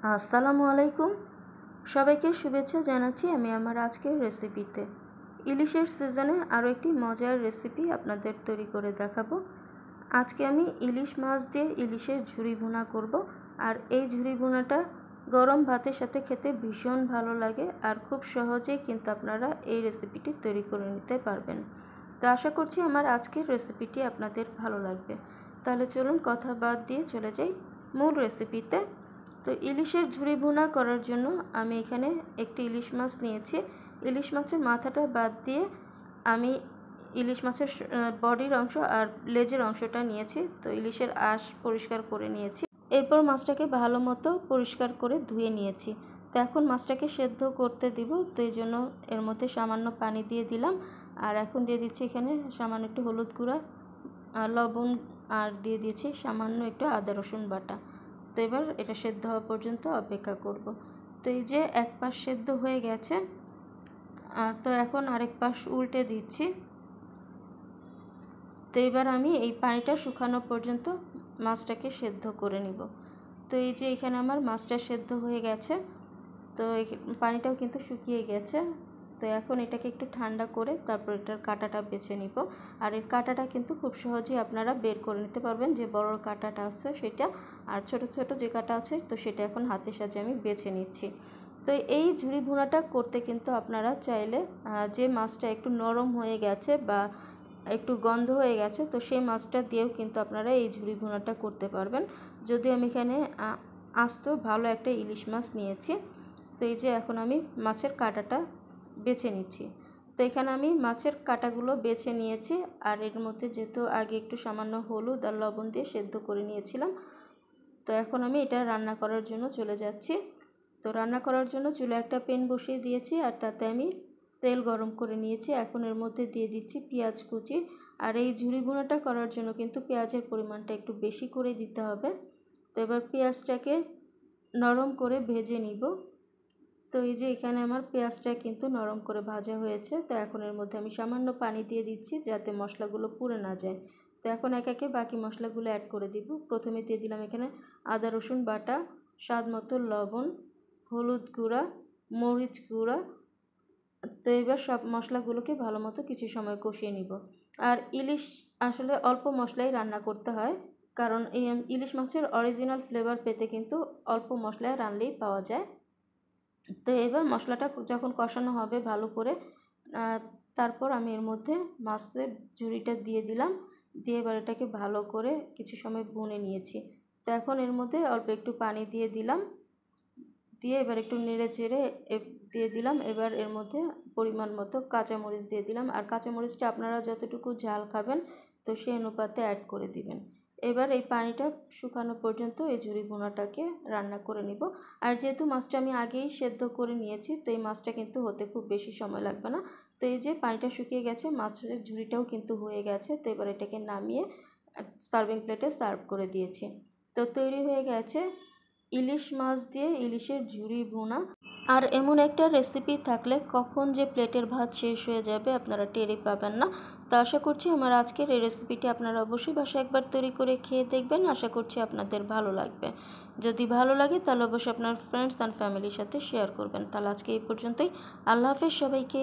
আসসালামু আলাইকুম, সবাইকে শুভেচ্ছা জানাচ্ছি আমি আমার আজকের রেসিপিতে। ইলিশের সিজনে আরও একটি মজার রেসিপি আপনাদের তৈরি করে দেখাবো। আজকে আমি ইলিশ মাছ দিয়ে ইলিশের ঝুরি ভুনা করব। আর এই ঝুরি ভুনাটা গরম ভাতের সাথে খেতে ভীষণ ভালো লাগে, আর খুব সহজেই কিন্তু আপনারা এই রেসিপিটি তৈরি করে নিতে পারবেন। তো আশা করছি আমার আজকের রেসিপিটি আপনাদের ভালো লাগবে। তাহলে চলুন কথা বাদ দিয়ে চলে যাই মূল রেসিপিতে। তো ইলিশের ঝুরি ভুনা করার জন্য আমি এখানে একটি ইলিশ মাছ নিয়েছি। ইলিশ মাছের মাথাটা বাদ দিয়ে আমি ইলিশ মাছের বডির অংশ আর লেজের অংশটা নিয়েছি। তো ইলিশের আঁশ পরিষ্কার করে নিয়েছি। এরপর মাছটাকে ভালো মতো পরিষ্কার করে ধুয়ে নিয়েছি। তো এখন মাছটাকে সেদ্ধ করতে দিব, তো এই জন্য এর মধ্যে সামান্য পানি দিয়ে দিলাম। আর এখন দিয়ে দিচ্ছি এখানে সামান্য একটু হলুদ গুঁড়া, লবণ, আর দিয়ে দিয়েছি সামান্য একটু আদা রসুন বাটা। তো এবার এটা সেদ্ধ হওয়া পর্যন্ত অপেক্ষা করব। তো এই যে এক পাশ সেদ্ধ হয়ে গেছে, তো এখন আরেক পাশ উল্টে দিচ্ছি। তো এবার আমি এই পানিটা শুকানো পর্যন্ত মাছটাকে সেদ্ধ করে নিব। তো এই যে এখানে আমার মাছটা সেদ্ধ হয়ে গেছে, তো পানিটাও কিন্তু শুকিয়ে গেছে। তো এখন এটাকে একটু ঠান্ডা করে তারপর এটার কাঁটাটা বেছে নিব। আর এর কাঁটাটা কিন্তু খুব সহজেই আপনারা বের করে নিতে পারবেন, যে বড় কাঁটাটা আছে সেটা, আর ছোট ছোট যে কাঁটা আছে তো সেটা এখন হাতের সাহায্যে আমি বেছে নিচ্ছি। তো এই ঝুরি ভুনাটা করতে কিন্তু আপনারা চাইলে যে মাছটা একটু নরম হয়ে গেছে বা একটু গন্ধ হয়ে গেছে, তো সেই মাছটা দিয়েও কিন্তু আপনারা এই ঝুরি ভুনাটা করতে পারবেন। যদি আমি এখানে আস্ত ভালো একটা ইলিশ মাছ নিয়েছি। তো এই যে এখন আমি মাছের কাঁটাটা বেছে নিচ্ছি। তো এখানে আমি মাছের কাঁটাগুলো বেছে নিয়েছি। আর এর মধ্যে যেহেতু আগে একটু সামান্য হলুদ আর লবণ দিয়ে সেদ্ধ করে নিয়েছিলাম, তো এখন আমি এটা রান্না করার জন্য চলে যাচ্ছি। তো রান্না করার জন্য চুলে একটা প্যান বসিয়ে দিয়েছি, আর তাতে আমি তেল গরম করে নিয়েছি। এখন এর মধ্যে দিয়ে দিচ্ছি পেঁয়াজ কুচি। আর এই ঝুরি ভুনাটা করার জন্য কিন্তু পেঁয়াজের পরিমাণটা একটু বেশি করে দিতে হবে। তো এবার পেঁয়াজটাকে নরম করে ভেজে নিব। তো এই যে এখানে আমার পেঁয়াজটা কিন্তু নরম করে ভাজা হয়েছে। তো এখন এর মধ্যে আমি সামান্য পানি দিয়ে দিচ্ছি যাতে মশলাগুলো পুড়ে না যায়। তো এখন একে একে বাকি মশলাগুলো অ্যাড করে দিব। প্রথমে দিয়ে দিলাম এখানে আদা রসুন বাটা, স্বাদ মতো লবণ, হলুদ গুঁড়া, মরিচ গুঁড়া। তো এবার সব মশলাগুলোকে ভালো মতো কিছু সময় কষিয়ে নিব। আর ইলিশ আসলে অল্প মশলাই রান্না করতে হয়, কারণ এই ইলিশ মাছের অরিজিনাল ফ্লেভার পেতে কিন্তু অল্প মশলায় রান্নলেই পাওয়া যায়। তো এবার মশলাটা যখন কষানো হবে ভালো করে, তারপর আমি এর মধ্যে মাছের ঝুড়িটা দিয়ে দিলাম। দিয়ে এবার এটাকে ভালো করে কিছু সময় ভুনে নিয়েছি। তো এখন এর মধ্যে অল্প একটু পানি দিয়ে দিলাম, দিয়ে এবার একটু নেড়ে চেড়ে দিয়ে দিলাম। এবার এর মধ্যে পরিমাণ মতো কাঁচামরিচ দিয়ে দিলাম। আর কাঁচামরিচটা আপনারা যতটুকু ঝাল খাবেন তো সেই অনুপাতে অ্যাড করে দিবেন। এবার এই পানিটা শুকানো পর্যন্ত এই ঝুরি ভুনাটাকে রান্না করে নিব। আর যেহেতু মাছটা আমি আগেই সেদ্ধ করে নিয়েছি, তো এই মাছটা কিন্তু হতে খুব বেশি সময় লাগবে না। তো এই যে পানিটা শুকিয়ে গেছে, মাছের ঝুরিটাও কিন্তু হয়ে গেছে। তো এবার এটাকে নামিয়ে সার্ভিং প্লেটে সার্ভ করে দিয়েছি। তো তৈরি হয়ে গেছে ইলিশ মাছ দিয়ে ইলিশের ঝুরি ভুনা। আর এমন একটা রেসিপি থাকলে কখন যে প্লেটের ভাত শেষ হয়ে যাবে আপনারা টেরই পাবেন না। তো আশা করছি আমার আজকের এই রেসিপিটি আপনারা অবশ্যই বাসায় একবার তৈরি করে খেয়ে দেখবেন। আশা করছি আপনাদের ভালো লাগবে। যদি ভালো লাগে তাহলে অবশ্যই আপনার ফ্রেন্ডস অ্যান্ড ফ্যামিলির সাথে শেয়ার করবেন। তাহলে আজকে এই পর্যন্তই। আল্লাহ হাফেজ সবাইকে।